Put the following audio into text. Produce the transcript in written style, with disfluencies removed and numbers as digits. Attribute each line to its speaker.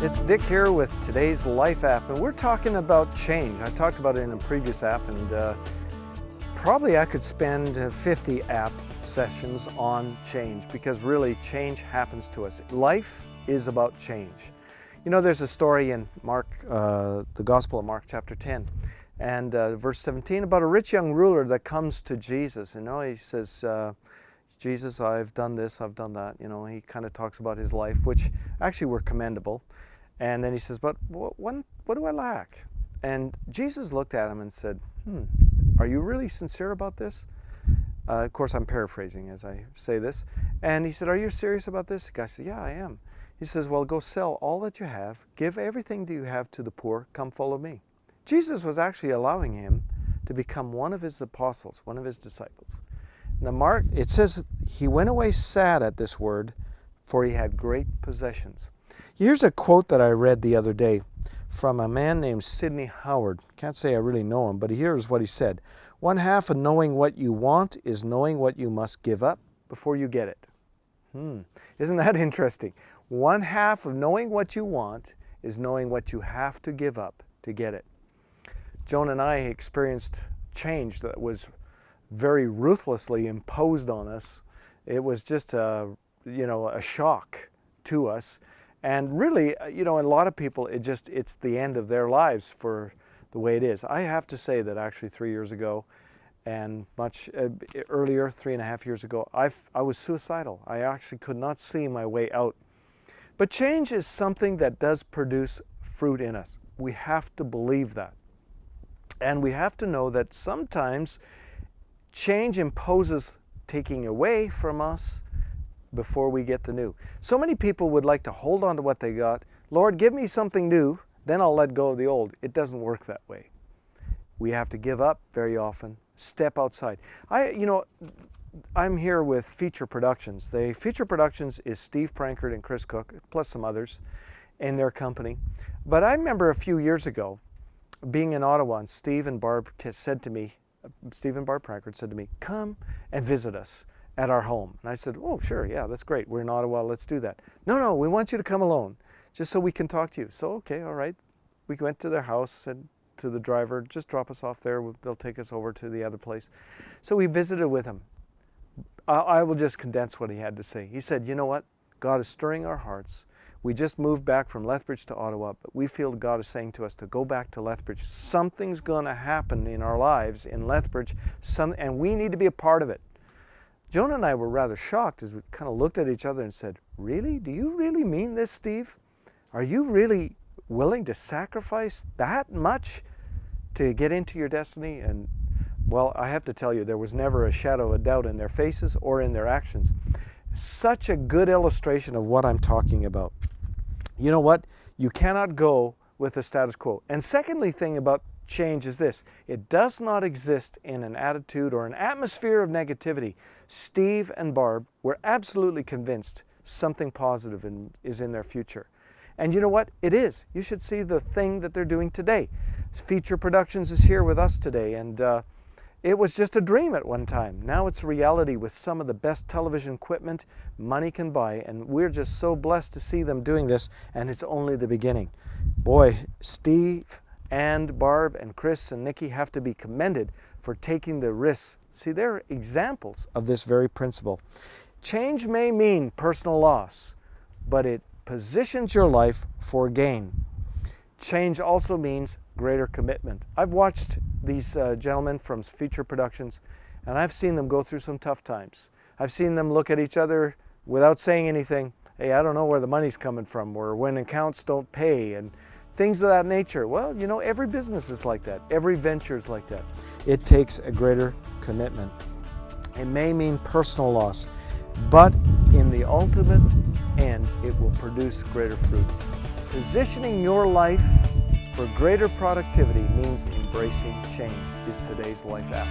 Speaker 1: It's Dick here with today's LifeApp, and we're talking about change. I talked about it in a previous app, and probably I could spend 50 app sessions on change, because really change happens to us. Life is about change. You know, there's a story in Mark, the Gospel of Mark chapter 10 and verse 17 about a rich young ruler that comes to Jesus. You know, he says, Jesus, I've done this, I've done that. You know, he kind of talks about his life, which actually were commendable. And then he says, but what do I lack? And Jesus looked at him and said, are you really sincere about this? Of course, I'm paraphrasing as I say this. And he said, are you serious about this? The guy said, yeah, I am. He says, well, go sell all that you have, give everything that you have to the poor, come follow me. Jesus was actually allowing him to become one of his apostles, one of his disciples. Now, Mark, it says he went away sad at this word, for he had great possessions. Here's a quote that I read the other day from a man named Sidney Howard. Can't say I really know him, but here's what he said. One half of knowing what you want is knowing what you must give up before you get it. Isn't that interesting? One half of knowing what you want is knowing what you have to give up to get it. Joan and I experienced change that was very ruthlessly imposed on us. It was just a shock to us. And really, you know, a lot of people, it's the end of their lives for the way it is. I have to say that actually 3 years ago, and much earlier, 3.5 years ago, I was suicidal. I actually could not see my way out. But change is something that does produce fruit in us. We have to believe that. And we have to know that sometimes change imposes taking away from us before we get the new. So many people would like to hold on to what they got. Lord, give me something new, then I'll let go of the old. It doesn't work that way. We have to give up very often, step outside. I'm here with Feature Productions. Feature Productions is Steve Prankard and Chris Cook, plus some others in their company. But I remember a few years ago being in Ottawa, and Steve and Barb Prankard said to me, come and visit us at our home. And I said, oh, sure, yeah, that's great. We're in Ottawa, let's do that. No, we want you to come alone, just so we can talk to you. So, okay, all right. We went to their house, said to the driver, just drop us off there. They'll take us over to the other place. So we visited with him. I will just condense what he had to say. He said, you know what? God is stirring our hearts. We just moved back from Lethbridge to Ottawa, but we feel God is saying to us to go back to Lethbridge. Something's going to happen in our lives in Lethbridge, and we need to be a part of it. Jonah and I were rather shocked as we kind of looked at each other and said, really? Do you really mean this, Steve? Are you really willing to sacrifice that much to get into your destiny? And well, I have to tell you, there was never a shadow of a doubt in their faces or in their actions. Such a good illustration of what I'm talking about. You know what? You cannot go with the status quo. And secondly thing about change is this: it does not exist in an attitude or an atmosphere of negativity. Steve and Barb were absolutely convinced something positive is in their future. And you know what? It is. You should see the thing that they're doing today. Feature Productions is here with us today, and it was just a dream at one time. Now it's a reality with some of the best television equipment money can buy, and we're just so blessed to see them doing this, and it's only the beginning. Boy, Steve and Barb and Chris and Nikki have to be commended for taking the risks. See, they're examples of this very principle. Change may mean personal loss, but it positions your life for gain. Change also means greater commitment. I've watched these gentlemen from Feature Productions, and I've seen them go through some tough times. I've seen them look at each other without saying anything. Hey, I don't know where the money's coming from, or when accounts don't pay, and things of that nature. Well, you know, every business is like that. Every venture is like that. It takes a greater commitment. It may mean personal loss, but in the ultimate end, it will produce greater fruit. Positioning your life for greater productivity means embracing change is today's LifeApp.